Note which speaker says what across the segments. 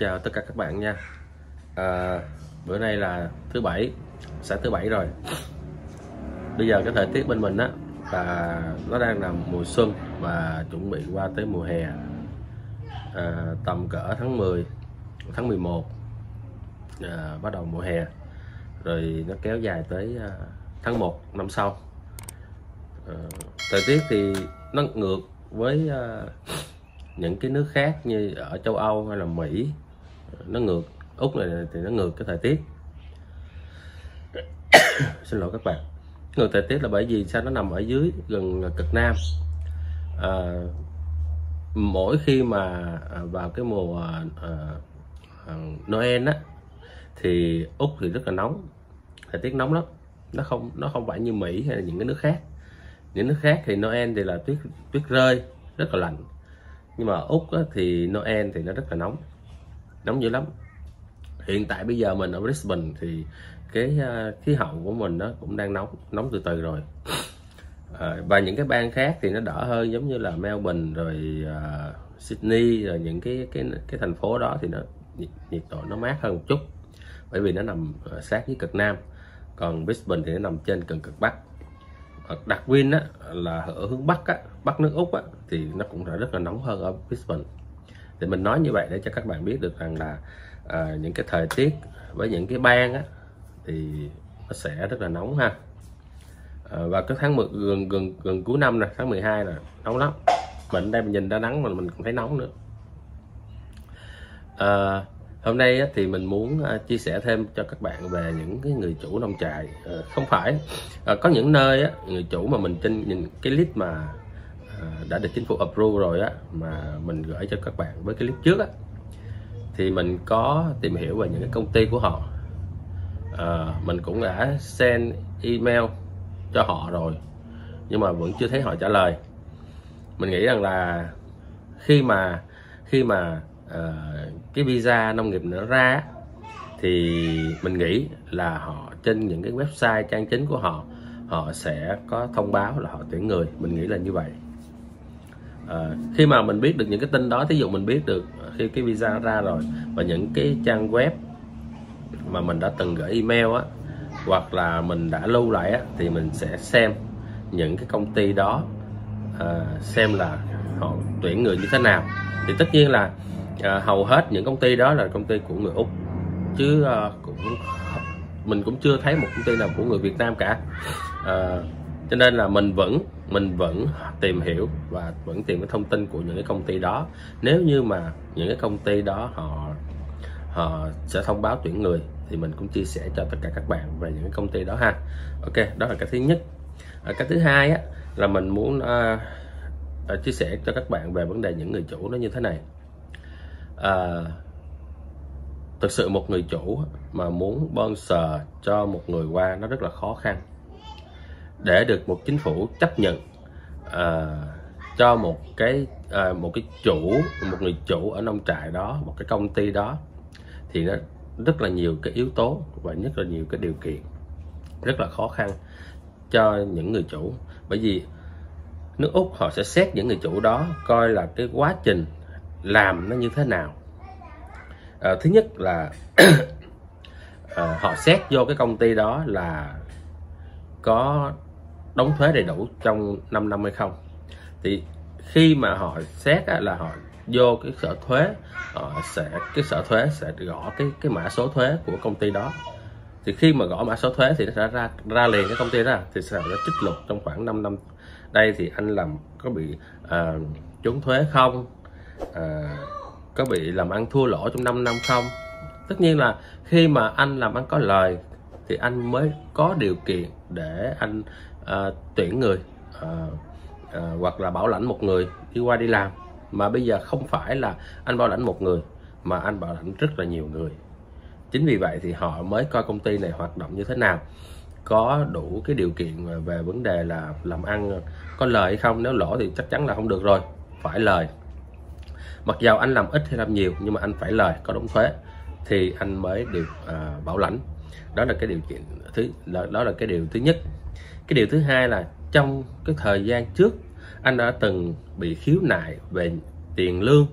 Speaker 1: chào tất cả các bạn nha. Bữa nay là thứ bảy, sáng thứ bảy rồi. Bây giờ cái thời tiết bên mình á là nó đang là mùa xuân và chuẩn bị qua tới mùa hè. Tầm cỡ tháng 10, tháng 11 bắt đầu mùa hè, rồi nó kéo dài tới tháng 1 năm sau. Thời tiết thì nó ngược với những cái nước khác như ở châu Âu hay là Mỹ, nó ngược. Úc này thì nó ngược cái thời tiết. Xin lỗi các bạn, ngược thời tiết là bởi vì sao? Nó nằm ở dưới gần cực Nam. Mỗi khi mà vào cái mùa Noel á thì Úc thì rất là nóng, thời tiết nóng lắm. Nó không phải như Mỹ hay là những cái nước khác. Những nước khác thì Noel thì là tuyết rơi rất là lạnh, nhưng mà Úc á, thì Noel thì nó rất là nóng dữ lắm. Hiện tại bây giờ mình ở Brisbane thì cái khí hậu của mình nó cũng đang nóng từ từ rồi. Và những cái bang khác thì nó đỡ hơn, giống như là Melbourne rồi Sydney, rồi những cái thành phố đó thì nó nhiệt độ nó mát hơn một chút, bởi vì nó nằm sát với cực Nam. Còn Brisbane thì nó nằm trên cực Bắc. Darwin á, là ở hướng Bắc á, Bắc nước Úc á, thì nó cũng rất là nóng hơn ở Brisbane. Thì mình nói như vậy để cho các bạn biết được rằng là những cái thời tiết với những cái bang á thì nó sẽ rất là nóng ha. Và cái tháng gần cuối năm này, tháng 12 là nóng lắm. Mình đây mình nhìn ra nắng mà mình cũng thấy nóng nữa. Hôm nay á, thì mình muốn chia sẻ thêm cho các bạn về những cái người chủ nông trại. Không phải có những nơi á, người chủ mà mình trên nhìn cái clip mà đã được chính phủ approve rồi á, mà mình gửi cho các bạn với cái clip trước á, thì mình có tìm hiểu về những cái công ty của họ. Mình cũng đã send email cho họ rồi, nhưng mà vẫn chưa thấy họ trả lời. Mình nghĩ rằng là khi mà cái visa nông nghiệp nó ra thì mình nghĩ là họ trên những cái website trang chính của họ sẽ có thông báo là họ tuyển người. Mình nghĩ là như vậy. Khi mà mình biết được những cái tin đó, thí dụ mình biết được khi cái visa nó ra rồi, và những cái trang web mà mình đã từng gửi email á, hoặc là mình đã lưu lại á, thì mình sẽ xem những cái công ty đó, xem là họ tuyển người như thế nào. Thì tất nhiên là hầu hết những công ty đó là công ty của người Úc, chứ mình cũng chưa thấy một công ty nào của người Việt Nam cả. Cho nên là mình vẫn tìm hiểu và vẫn tìm cái thông tin của những cái công ty đó. Nếu như mà những cái công ty đó họ sẽ thông báo tuyển người thì mình cũng chia sẻ cho tất cả các bạn về những cái công ty đó ha. Ok, đó là cái thứ nhất. Cái thứ hai á, là mình muốn chia sẻ cho các bạn về vấn đề những người chủ nó như thế này. Thực sự một người chủ mà muốn sponsor cho một người qua nó rất là khó khăn. Để được một chính phủ chấp nhận cho một người chủ ở nông trại đó, một cái công ty đó, thì nó rất là nhiều cái yếu tố và rất là nhiều cái điều kiện rất là khó khăn cho những người chủ. Bởi vì nước Úc họ sẽ xét những người chủ đó coi là cái quá trình làm nó như thế nào. Thứ nhất là họ xét vô cái công ty đó là có đóng thuế đầy đủ trong 5 năm hay không. Thì khi mà họ xét á, là họ vô cái sở thuế, cái sở thuế sẽ gõ cái mã số thuế của công ty đó. Thì khi mà gõ mã số thuế thì nó sẽ ra liền cái công ty đó, thì sẽ trích lục trong khoảng 5 năm đây thì anh làm có bị trốn thuế không, có bị làm ăn thua lỗ trong 5 năm không. Tất nhiên là khi mà anh làm ăn có lời thì anh mới có điều kiện để anh tuyển người, hoặc là bảo lãnh một người đi qua đi làm. Mà bây giờ không phải là anh bảo lãnh một người mà anh bảo lãnh rất là nhiều người. Chính vì vậy thì họ mới coi công ty này hoạt động như thế nào, có đủ cái điều kiện về vấn đề là làm ăn có lời hay không. Nếu lỗ thì chắc chắn là không được rồi, phải lời. Mặc dầu anh làm ít hay làm nhiều nhưng mà anh phải lời, có đóng thuế thì anh mới được bảo lãnh. Đó là cái điều kiện đó là cái điều thứ nhất. Cái điều thứ hai là trong cái thời gian trước anh đã từng bị khiếu nại về tiền lương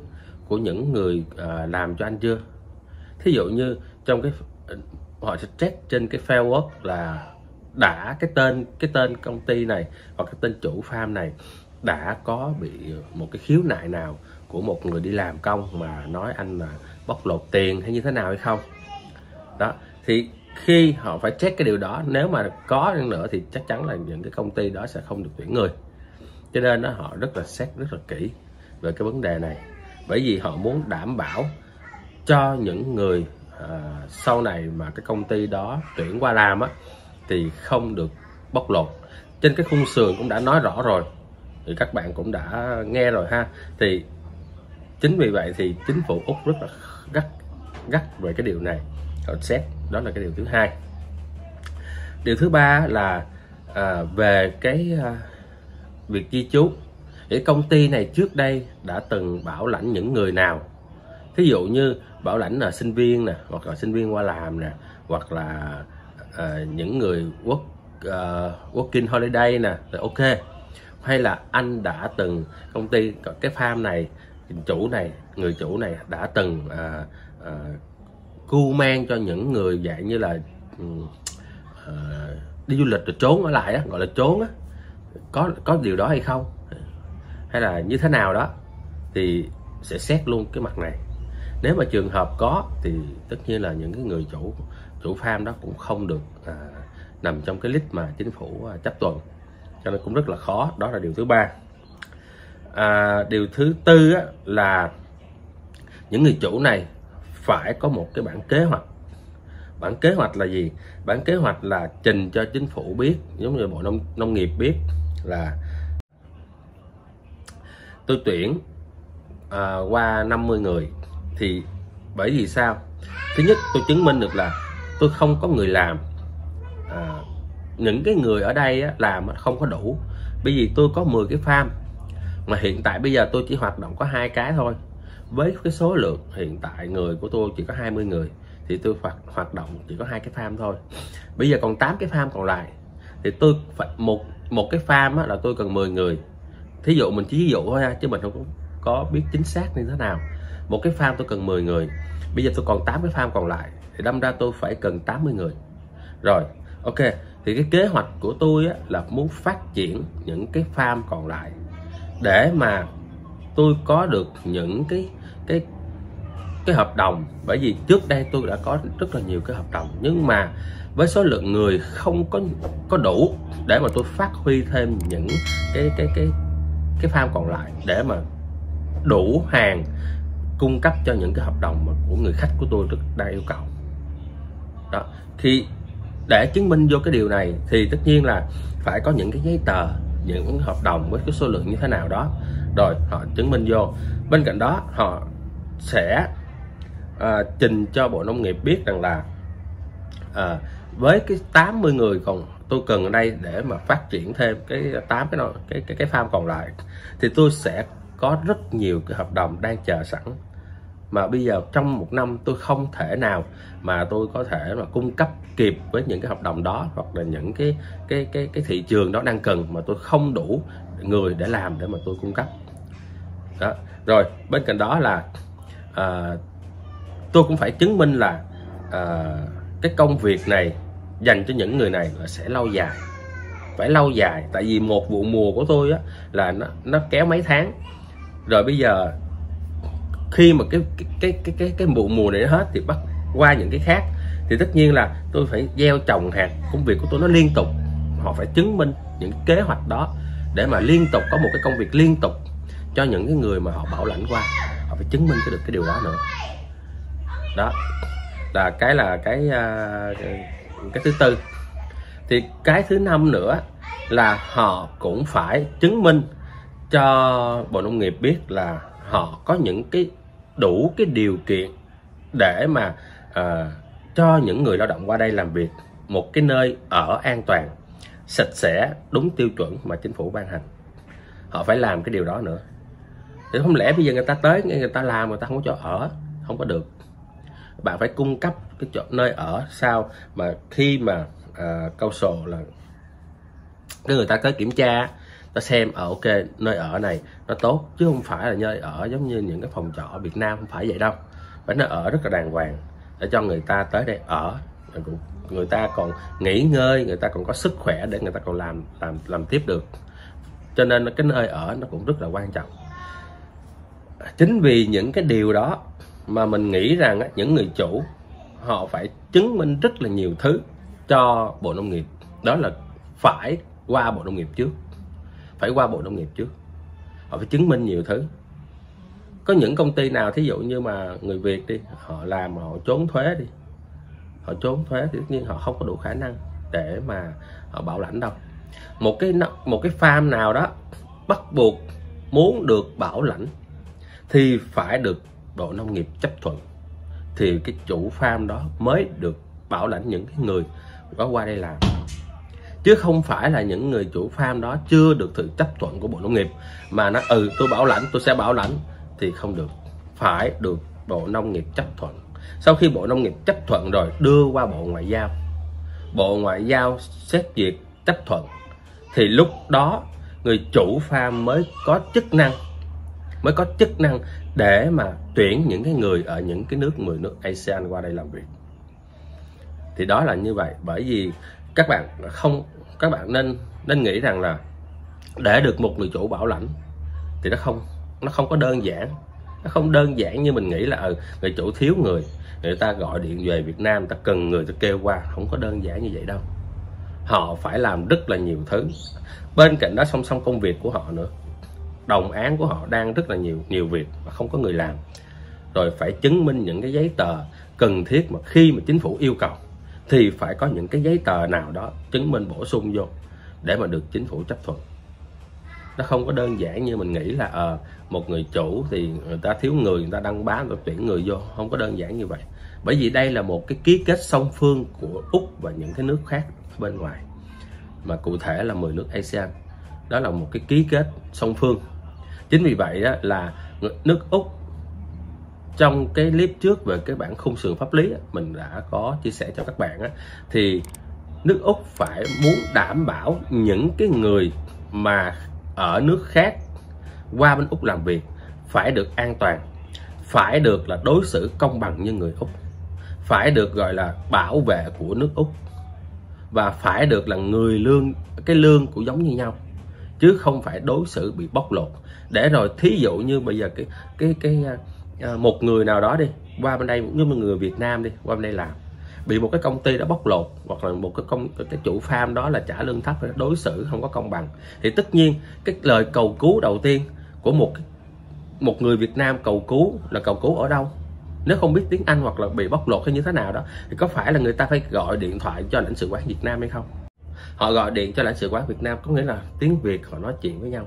Speaker 1: của những người làm cho anh chưa? Thí dụ như trong cái họ sẽ check trên cái framework là đã cái tên công ty này hoặc cái tên chủ farm này đã có bị một cái khiếu nại nào của một người đi làm công mà nói anh là bóc lột tiền hay như thế nào hay không. Đó, thì khi họ phải check cái điều đó, nếu mà có nữa thì chắc chắn là những cái công ty đó sẽ không được tuyển người. Cho nên đó, họ rất là xét rất là kỹ về cái vấn đề này, bởi vì họ muốn đảm bảo cho những người sau này mà cái công ty đó tuyển qua làm á thì không được bóc lột. Trên cái khung sườn cũng đã nói rõ rồi, thì các bạn cũng đã nghe rồi ha. Thì chính vì vậy thì chính phủ Úc rất là gắt về cái điều này, họ xét. Đó là cái điều thứ hai. Điều thứ ba là về cái việc di trú. Thì công ty này trước đây đã từng bảo lãnh những người nào, thí dụ như bảo lãnh là sinh viên nè, hoặc là sinh viên qua làm nè, hoặc là những người working holiday nè, là ok. Hay là anh đã từng công ty cái farm này, người chủ này đã từng cưu mang cho những người dạng như là đi du lịch rồi trốn ở lại á, gọi là trốn á, có điều đó hay không, hay là như thế nào đó, thì sẽ xét luôn cái mặt này. Nếu mà trường hợp có thì tất nhiên là những cái người chủ farm đó cũng không được nằm trong cái list mà chính phủ chấp thuận, cho nên cũng rất là khó. Đó là điều thứ ba. Điều thứ tư á, là những người chủ này phải có một cái bản kế hoạch. Bản kế hoạch là gì? Bản kế hoạch là trình cho chính phủ biết, giống như Bộ Nông nghiệp biết là tôi tuyển qua 50 người. Thì bởi vì sao? Thứ nhất, tôi chứng minh được là tôi không có người làm. Những cái người ở đây á, làm không có đủ. Bởi vì tôi có 10 cái farm, mà hiện tại bây giờ tôi chỉ hoạt động có 2 cái thôi. Với cái số lượng hiện tại người của tôi chỉ có 20 người, thì tôi hoạt động chỉ có 2 cái farm thôi. Bây giờ còn 8 cái farm còn lại, thì tôi phải một cái farm á, là tôi cần 10 người. Thí dụ mình chỉ ví dụ thôi ha, chứ mình không có biết chính xác như thế nào. Một cái farm tôi cần 10 người, bây giờ tôi còn 8 cái farm còn lại, thì đâm ra tôi phải cần 80 người. Rồi, ok, thì cái kế hoạch của tôi á, là muốn phát triển những cái farm còn lại để mà tôi có được những cái hợp đồng. Bởi vì trước đây tôi đã có rất là nhiều cái hợp đồng, nhưng mà với số lượng người không có đủ để mà tôi phát huy thêm những cái farm còn lại, để mà đủ hàng cung cấp cho những cái hợp đồng mà của người khách của tôi đang yêu cầu. Đó, thì để chứng minh vô cái điều này thì tất nhiên là phải có những cái giấy tờ, những hợp đồng với cái số lượng như thế nào đó, rồi họ chứng minh vô. Bên cạnh đó họ sẽ trình cho Bộ Nông nghiệp biết rằng là với cái 80 người còn tôi cần ở đây để mà phát triển thêm cái 8 cái farm còn lại, thì tôi sẽ có rất nhiều cái hợp đồng đang chờ sẵn, mà bây giờ trong một năm tôi không thể nào mà tôi có thể mà cung cấp kịp với những cái hợp đồng đó, hoặc là những cái thị trường đó đang cần, mà tôi không đủ người để làm để mà tôi cung cấp. Đó. Rồi bên cạnh đó là tôi cũng phải chứng minh là cái công việc này dành cho những người này là sẽ lâu dài, phải lâu dài. Tại vì một vụ mùa của tôi á, là nó kéo mấy tháng rồi. Bây giờ khi mà cái vụ mùa này nó hết thì bắt qua những cái khác, thì tất nhiên là tôi phải gieo trồng hạt. Công việc của tôi nó liên tục, họ phải chứng minh những kế hoạch đó để mà liên tục có một cái công việc liên tục cho những cái người mà họ bảo lãnh qua, họ phải chứng minh được cái điều đó nữa. Đó là cái thứ tư. Thì cái thứ năm nữa là họ cũng phải chứng minh cho Bộ Nông nghiệp biết là họ có những cái đủ cái điều kiện để mà cho những người lao động qua đây làm việc một cái nơi ở an toàn, sạch sẽ, đúng tiêu chuẩn mà chính phủ ban hành. Họ phải làm cái điều đó nữa. Thì không lẽ bây giờ người ta tới, người ta làm, người ta không có chỗ ở, không có được. Bạn phải cung cấp cái chỗ nơi ở sao mà khi mà câu sổ là cái người ta tới kiểm tra, ta xem ok nơi ở này nó tốt, chứ không phải là nơi ở giống như những cái phòng trọ ở Việt Nam, không phải vậy đâu. Phải nơi ở rất là đàng hoàng, để cho người ta tới đây ở, người ta còn nghỉ ngơi, người ta còn có sức khỏe để người ta còn làm tiếp được. Cho nên cái nơi ở nó cũng rất là quan trọng. Chính vì những cái điều đó mà mình nghĩ rằng những người chủ họ phải chứng minh rất là nhiều thứ cho Bộ Nông nghiệp. Đó là phải qua Bộ Nông nghiệp trước, phải qua Bộ Nông nghiệp trước. Họ phải chứng minh nhiều thứ. Có những công ty nào thí dụ như mà người Việt đi, họ làm họ trốn thuế đi, họ trốn thuế thì tất nhiên họ không có đủ khả năng để mà họ bảo lãnh đâu. Một cái farm nào đó bắt buộc muốn được bảo lãnh thì phải được Bộ Nông nghiệp chấp thuận, thì cái chủ farm đó mới được bảo lãnh những cái người có qua đây làm. Chứ không phải là những người chủ farm đó chưa được sự chấp thuận của Bộ Nông nghiệp mà nó tôi bảo lãnh, tôi sẽ bảo lãnh, thì không được. Phải được Bộ Nông nghiệp chấp thuận. Sau khi Bộ Nông nghiệp chấp thuận rồi đưa qua Bộ Ngoại giao, Bộ Ngoại giao xét duyệt chấp thuận, thì lúc đó người chủ farm mới có chức năng để mà tuyển những cái người ở những cái nước 10 nước ASEAN qua đây làm việc. Thì đó là như vậy. Bởi vì các bạn nên nghĩ rằng là để được một người chủ bảo lãnh thì nó không có đơn giản. Nó không đơn giản như mình nghĩ là người chủ thiếu người ta gọi điện về Việt Nam, người ta cần người ta kêu qua. Không có đơn giản như vậy đâu. Họ phải làm rất là nhiều thứ. Bên cạnh đó song song công việc của họ nữa, đồng án của họ đang rất là nhiều việc mà không có người làm. Rồi phải chứng minh những cái giấy tờ cần thiết mà khi mà chính phủ yêu cầu thì phải có những cái giấy tờ nào đó chứng minh bổ sung vô để mà được chính phủ chấp thuận. Nó không có đơn giản như mình nghĩ là một người chủ thì người ta thiếu người ta đăng báo, người ta tuyển người vô. Không có đơn giản như vậy. Bởi vì đây là một cái ký kết song phương của Úc và những cái nước khác bên ngoài, mà cụ thể là 10 nước ASEAN. Đó là một cái ký kết song phương. Chính vì vậy đó là nước Úc, trong cái clip trước về cái bản khung sườn pháp lý mình đã có chia sẻ cho các bạn thì nước Úc phải muốn đảm bảo những cái người mà ở nước khác qua bên Úc làm việc phải được an toàn, phải được là đối xử công bằng như người Úc, phải được gọi là bảo vệ của nước Úc, và phải được là cái lương của giống như nhau, chứ không phải đối xử bị bóc lột. Để rồi thí dụ như bây giờ một người nào đó đi qua bên đây, như một người Việt Nam đi qua bên đây làm, bị một cái công ty đó bóc lột, hoặc là một cái chủ farm đó là trả lương thấp, đối xử không có công bằng, thì tất nhiên cái lời cầu cứu đầu tiên của một người Việt Nam cầu cứu là cầu cứu ở đâu? Nếu không biết tiếng Anh hoặc là bị bóc lột hay như thế nào đó, thì có phải là người ta phải gọi điện thoại cho lãnh sự quán Việt Nam hay không? Họ gọi điện cho lãnh sự quán Việt Nam có nghĩa là tiếng Việt, họ nói chuyện với nhau,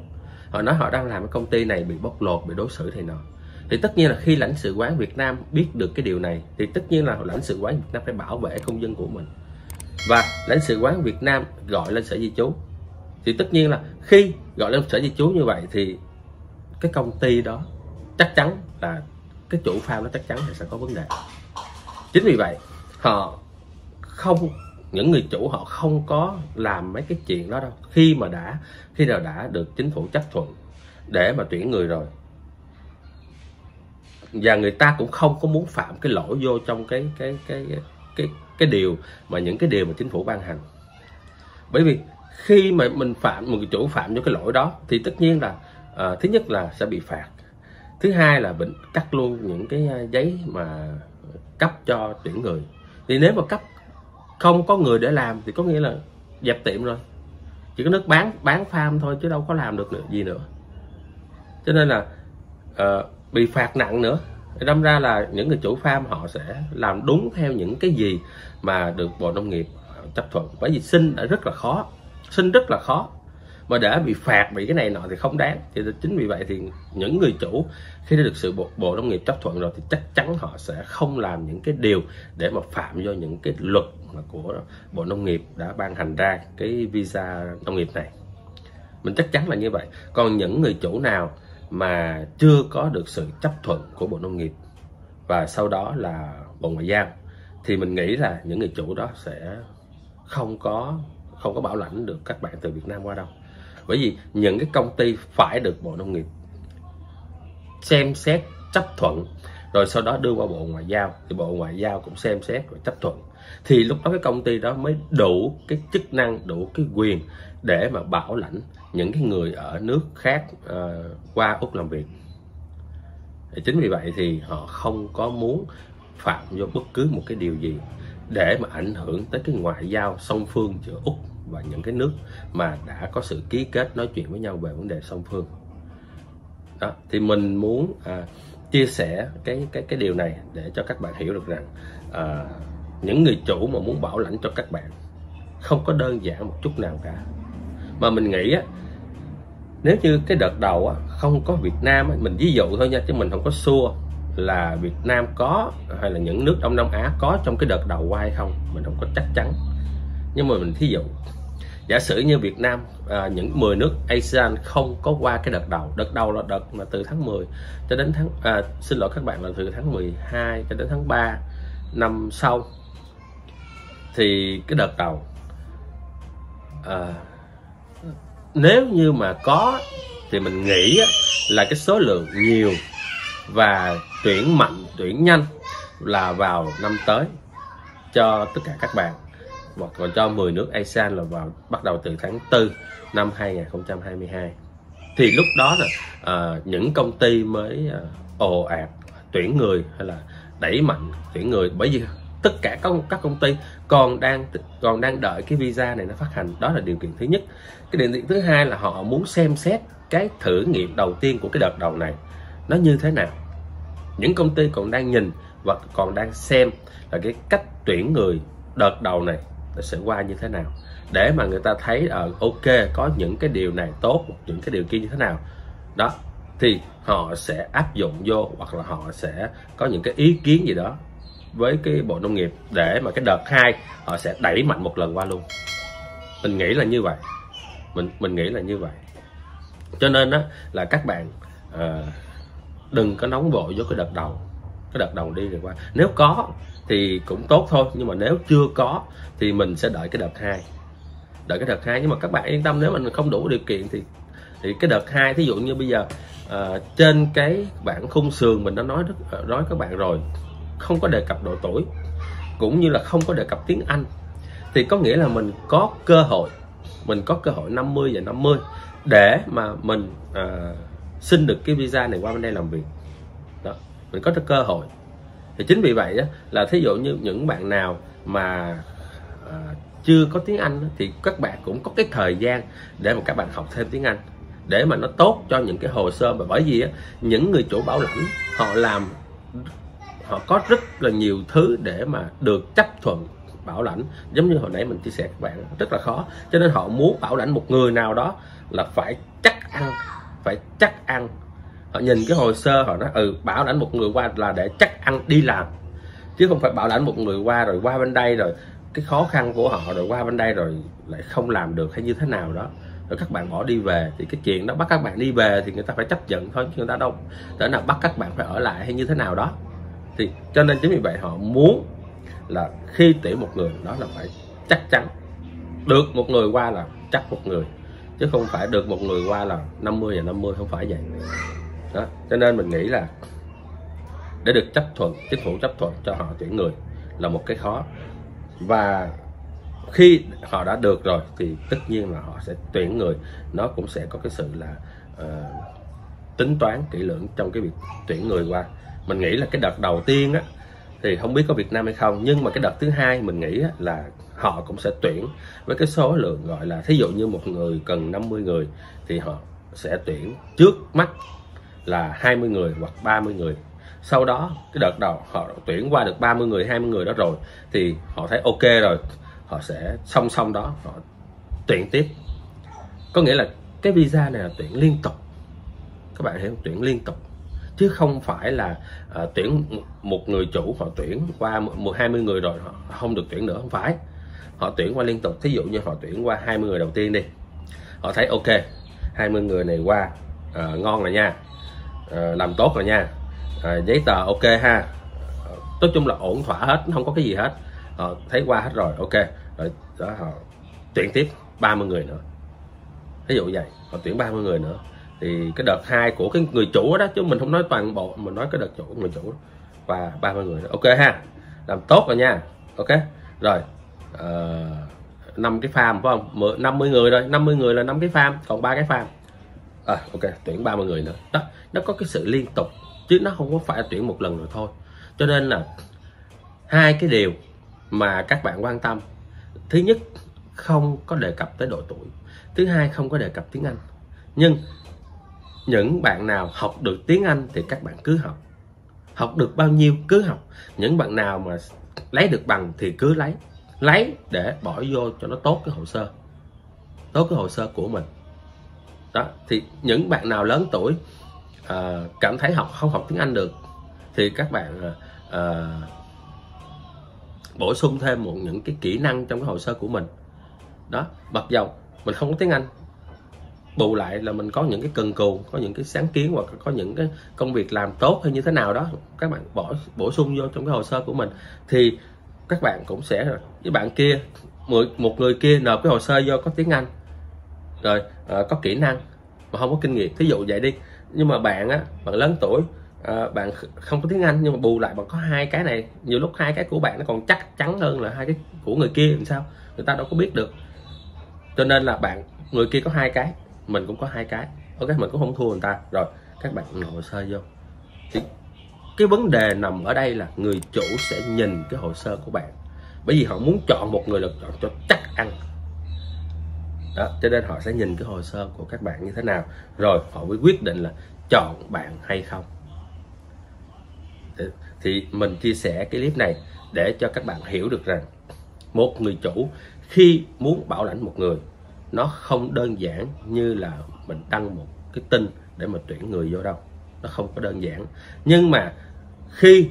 Speaker 1: họ nói họ đang làm cái công ty này bị bóc lột, bị đối xử thì nọ. Thì tất nhiên là khi lãnh sự quán Việt Nam biết được cái điều này thì tất nhiên là lãnh sự quán Việt Nam phải bảo vệ công dân của mình, và lãnh sự quán Việt Nam gọi lên sở di trú. Thì tất nhiên là khi gọi lên sở di trú như vậy thì cái công ty đó chắc chắn là cái chủ farm nó chắc chắn là sẽ có vấn đề. Chính vì vậy những người chủ họ không có làm mấy cái chuyện đó đâu. Khi nào đã được chính phủ chấp thuận để mà tuyển người rồi, và người ta cũng không có muốn phạm cái lỗi vô trong cái điều mà những cái điều mà chính phủ ban hành. Bởi vì khi mà một người chủ phạm vô cái lỗi đó thì tất nhiên là thứ nhất là sẽ bị phạt, thứ hai là bị cắt luôn những cái giấy mà cấp cho tuyển người. Thì nếu mà cấp không có người để làm thì có nghĩa là dẹp tiệm rồi, chỉ có nước bán farm thôi chứ đâu có làm được gì nữa. Cho nên là bị phạt nặng nữa. Đâm ra là những người chủ farm họ sẽ làm đúng theo những cái gì mà được Bộ Nông nghiệp chấp thuận. Bởi vì xin rất là khó, mà để bị phạt, bị cái này nọ thì không đáng. Thì chính vì vậy thì những người chủ khi đã được sự Bộ Nông nghiệp chấp thuận rồi thì chắc chắn họ sẽ không làm những cái điều để mà phạm vô những cái luật mà của Bộ Nông nghiệp đã ban hành ra cái visa nông nghiệp này. Mình chắc chắn là như vậy. Còn những người chủ nào mà chưa có được sự chấp thuận của Bộ Nông nghiệp và sau đó là Bộ Ngoại giao thì mình nghĩ là những người chủ đó sẽ không có bảo lãnh được các bạn từ Việt Nam qua đâu. Bởi vì những cái công ty phải được Bộ Nông nghiệp xem xét chấp thuận rồi sau đó đưa qua Bộ Ngoại giao, thì Bộ Ngoại giao cũng xem xét và chấp thuận, thì lúc đó cái công ty đó mới đủ cái chức năng, đủ cái quyền để mà bảo lãnh những cái người ở nước khác qua Úc làm việc. Chính vì vậy thì họ không có muốn phạm vô bất cứ một cái điều gì để mà ảnh hưởng tới cái ngoại giao song phương giữa Úc và những cái nước mà đã có sự ký kết nói chuyện với nhau về vấn đề song phương. Đó, thì mình muốn chia sẻ cái điều này để cho các bạn hiểu được rằng những người chủ mà muốn bảo lãnh cho các bạn không có đơn giản một chút nào cả. Mà mình nghĩ nếu như cái đợt đầu không có Việt Nam, mình ví dụ thôi nha, chứ mình không có sure là Việt Nam có hay là những nước Đông Nam Á có trong cái đợt đầu qua hay không, mình không có chắc chắn. Nhưng mà mình thí dụ giả sử như Việt Nam, những 10 nước ASEAN không có qua cái đợt đầu là đợt mà từ tháng 10 cho đến xin lỗi các bạn, là từ tháng 12 cho đến tháng 3 năm sau, thì cái đợt đầu nếu như mà có thì mình nghĩ là cái số lượng nhiều và tuyển mạnh, tuyển nhanh là vào năm tới cho tất cả các bạn, hoặc còn cho 10 nước ASEAN là bắt đầu từ tháng 4 năm 2022. Thì lúc đó là những công ty mới ồ ạt tuyển người hay là đẩy mạnh tuyển người, bởi vì tất cả các công ty còn đang đợi cái visa này nó phát hành. Đó là điều kiện thứ nhất. Cái điều kiện thứ hai là họ muốn xem xét cái thử nghiệm đầu tiên của cái đợt đầu này nó như thế nào. Những công ty còn đang nhìn và còn đang xem là cái cách tuyển người đợt đầu này nó sẽ qua như thế nào, để mà người ta thấy ok, có những cái điều này tốt, những cái điều kia như thế nào đó, thì họ sẽ áp dụng vô, hoặc là họ sẽ có những cái ý kiến gì đó với cái Bộ Nông nghiệp để mà cái đợt 2 họ sẽ đẩy mạnh một lần qua luôn. Mình nghĩ là như vậy. Mình nghĩ là như vậy. Cho nên là các bạn đừng có nóng vội vô cái đợt đầu đi rồi qua. Nếu có thì cũng tốt thôi, nhưng mà nếu chưa có thì mình sẽ đợi cái đợt 2. Nhưng mà các bạn yên tâm, nếu mình không đủ điều kiện thì cái đợt 2, thí dụ như bây giờ trên cái bảng khung sườn mình đã nói các bạn rồi, không có đề cập độ tuổi cũng như là không có đề cập tiếng Anh, thì có nghĩa là mình có cơ hội 50 và 50 để mà mình xin được cái visa này qua bên đây làm việc đó. Mình có cơ hội. Thì chính vì vậy là thí dụ như những bạn nào mà chưa có tiếng Anh thì các bạn cũng có cái thời gian để mà các bạn học thêm tiếng Anh, để mà nó tốt cho những cái hồ sơ. Mà bởi vì những người chủ bảo lãnh họ có rất là nhiều thứ để mà được chấp thuận bảo lãnh. Giống như hồi nãy mình chia sẻ các bạn, rất là khó, cho nên họ muốn bảo lãnh một người nào đó là phải chắc ăn. Họ nhìn cái hồ sơ họ nói bảo lãnh một người qua là để chắc ăn đi làm, chứ không phải bảo lãnh một người qua rồi qua bên đây rồi cái khó khăn của họ rồi qua bên đây rồi lại không làm được hay như thế nào đó, rồi các bạn bỏ đi về. Thì cái chuyện đó bắt các bạn đi về thì người ta phải chấp nhận thôi, chứ người ta đâu thể nào bắt các bạn phải ở lại hay như thế nào đó. Thì cho nên chính vì vậy họ muốn là khi tuyển một người đó là phải chắc chắn. Được một người qua là chắc một người, chứ không phải được một người qua là 50 và 50, không phải vậy đó. Cho nên mình nghĩ là để được chấp thuận, chính phủ chấp thuận cho họ tuyển người là một cái khó. Và khi họ đã được rồi thì tất nhiên là họ sẽ tuyển người, nó cũng sẽ có cái sự là tính toán kỹ lưỡng trong cái việc tuyển người qua. Mình nghĩ là cái đợt đầu tiên thì không biết có Việt Nam hay không, nhưng mà cái đợt thứ hai mình nghĩ là họ cũng sẽ tuyển với cái số lượng gọi là, thí dụ như một người cần 50 người thì họ sẽ tuyển trước mắt là 20 người hoặc 30 người. Sau đó cái đợt đầu họ tuyển qua được 30 người, 20 người đó rồi thì họ thấy ok rồi, họ sẽ song song đó họ tuyển tiếp. Có nghĩa là cái visa này là tuyển liên tục, các bạn hiểu, tuyển liên tục, chứ không phải là tuyển một người chủ họ tuyển qua 20 người rồi họ không được tuyển nữa, không phải. Họ tuyển qua liên tục. Thí dụ như họ tuyển qua 20 người đầu tiên đi, họ thấy ok 20 người này qua ngon rồi nha, làm tốt rồi nha, giấy tờ ok ha, nói chung là ổn thỏa hết, không có cái gì hết, họ thấy qua hết rồi, ok rồi đó, họ tuyển tiếp 30 người nữa. Ví dụ vậy, họ tuyển 30 người nữa thì cái đợt 2 của cái người chủ đó, chứ mình không nói toàn bộ, mình nói cái đợt chủ người chủ và 30 người nữa. Ok ha, làm tốt rồi nha. Ok rồi, 5 cái farm phải không, 50 người rồi, 50 người là 5 cái farm, còn 3 cái farm. Ok, tuyển 30 người nữa đó, nó có cái sự liên tục chứ nó không có phải tuyển một lần rồi thôi. Cho nên là hai cái điều mà các bạn quan tâm: thứ nhất, không có đề cập tới độ tuổi; thứ hai, không có đề cập tiếng Anh. Nhưng những bạn nào học được tiếng Anh thì các bạn cứ học, học được bao nhiêu cứ học. Những bạn nào mà lấy được bằng thì cứ lấy để bỏ vô cho nó tốt cái hồ sơ, tốt cái hồ sơ của mình đó. Thì những bạn nào lớn tuổi cảm thấy không học tiếng Anh được thì các bạn bổ sung thêm những cái kỹ năng trong cái hồ sơ của mình đó. Mặc dầu mình không có tiếng Anh, bù lại là mình có những cái cần cù, có những cái sáng kiến, hoặc có những cái công việc làm tốt hay như thế nào đó, các bạn bổ sung vô trong cái hồ sơ của mình, thì các bạn cũng sẽ, với bạn kia, một người kia nộp cái hồ sơ vô có tiếng Anh rồi, có kỹ năng mà không có kinh nghiệm, thí dụ vậy đi. Nhưng mà bạn lớn tuổi, bạn không có tiếng Anh nhưng mà bù lại bạn có hai cái này, nhiều lúc hai cái của bạn nó còn chắc chắn hơn là hai cái của người kia, làm sao người ta đâu có biết được. Cho nên là người kia có hai cái, mình cũng có hai cái. Ok, mình cũng không thua người ta. Rồi các bạn nộp hồ sơ vô. Thì cái vấn đề nằm ở đây là người chủ sẽ nhìn cái hồ sơ của bạn, bởi vì họ muốn chọn một người là chọn cho chắc ăn đó, cho nên họ sẽ nhìn cái hồ sơ của các bạn như thế nào, rồi họ mới quyết định là chọn bạn hay không. Thì mình chia sẻ cái clip này để cho các bạn hiểu được rằng một người chủ khi muốn bảo lãnh một người, nó không đơn giản như là mình đăng một cái tin để mà tuyển người vô đâu, nó không có đơn giản. Nhưng mà khi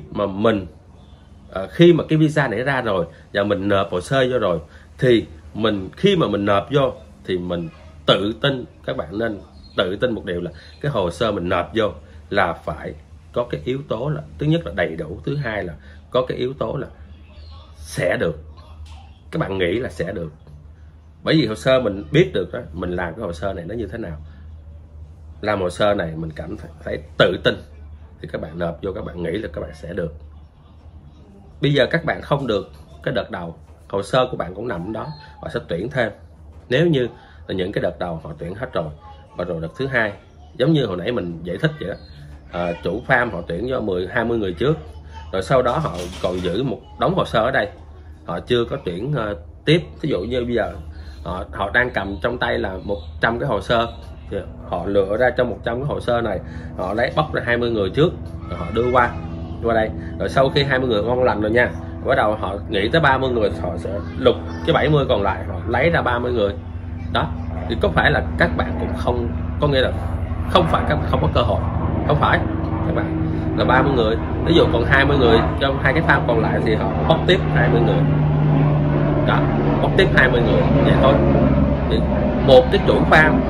Speaker 1: mà cái visa này ra rồi và mình nộp hồ sơ vô rồi, thì khi mà mình nộp vô thì mình tự tin. Các bạn nên tự tin một điều là cái hồ sơ mình nộp vô là phải có cái yếu tố là, thứ nhất là đầy đủ, thứ hai là có cái yếu tố là sẽ được. Các bạn nghĩ là sẽ được, bởi vì hồ sơ mình biết được đó, mình làm cái hồ sơ này nó như thế nào. Làm hồ sơ này mình cảm thấy tự tin thì các bạn nộp vô, các bạn nghĩ là các bạn sẽ được. Bây giờ các bạn không được cái đợt đầu, hồ sơ của bạn cũng nằm đó, họ sẽ tuyển thêm. Nếu như là những cái đợt đầu họ tuyển hết rồi, và rồi đợt thứ hai, giống như hồi nãy mình giải thích vậy đó, chủ farm họ tuyển cho 20 người trước, rồi sau đó họ còn giữ một đống hồ sơ ở đây, họ chưa có tuyển tiếp. Ví dụ như bây giờ họ đang cầm trong tay là 100 cái hồ sơ, thì họ lựa ra trong 100 cái hồ sơ này, họ bóc ra 20 người trước, rồi họ đưa qua đây. Rồi sau khi 20 người ngon lành rồi nha, bắt đầu họ nghĩ tới 30 người, họ sẽ lục cái 70 còn lại, họ lấy ra 30 người đó. Thì có phải là các bạn cũng không, có nghĩa là không phải các bạn không có cơ hội, không phải các bạn là 30 người, ví dụ còn 20 người trong hai cái farm còn lại thì họ bóc tiếp 20 người đó, bóc tiếp 20 người vậy thôi. Thì một cái chủ farm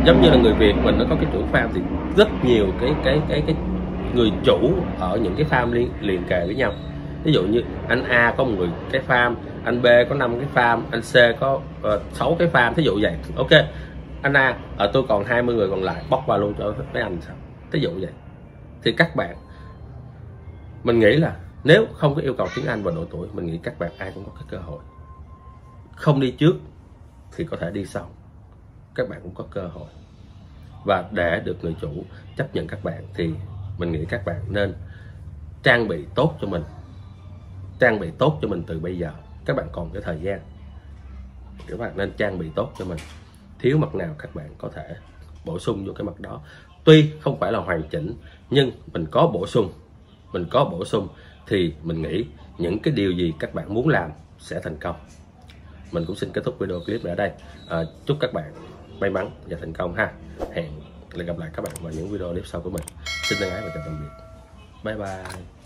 Speaker 1: giống như là người Việt mình, nó có cái chủ farm thì rất nhiều cái người chủ ở những cái farm liền kề với nhau. Ví dụ như anh A có 10 cái farm, anh B có 5 cái farm, anh C có 6 cái farm, thí dụ vậy. Ok, anh A tôi còn 20 người còn lại, bóc qua luôn cho mấy anh sao, thí dụ vậy. Thì các bạn, mình nghĩ là nếu không có yêu cầu tiếng Anh và độ tuổi, mình nghĩ các bạn ai cũng có cái cơ hội. Không đi trước thì có thể đi sau, các bạn cũng có cơ hội. Và để được người chủ chấp nhận các bạn thì mình nghĩ các bạn nên trang bị tốt cho mình, trang bị tốt cho mình từ bây giờ. Các bạn còn cái thời gian, các bạn nên trang bị tốt cho mình. Thiếu mặt nào các bạn có thể bổ sung vô cái mặt đó. Tuy không phải là hoàn chỉnh, nhưng mình có bổ sung thì mình nghĩ những cái điều gì các bạn muốn làm sẽ thành công. Mình cũng xin kết thúc video clip này ở đây. Chúc các bạn may mắn và thành công ha. Hẹn gặp lại các bạn vào những video clip sau của mình. Xin thân ái và chào tạm biệt. Bye bye.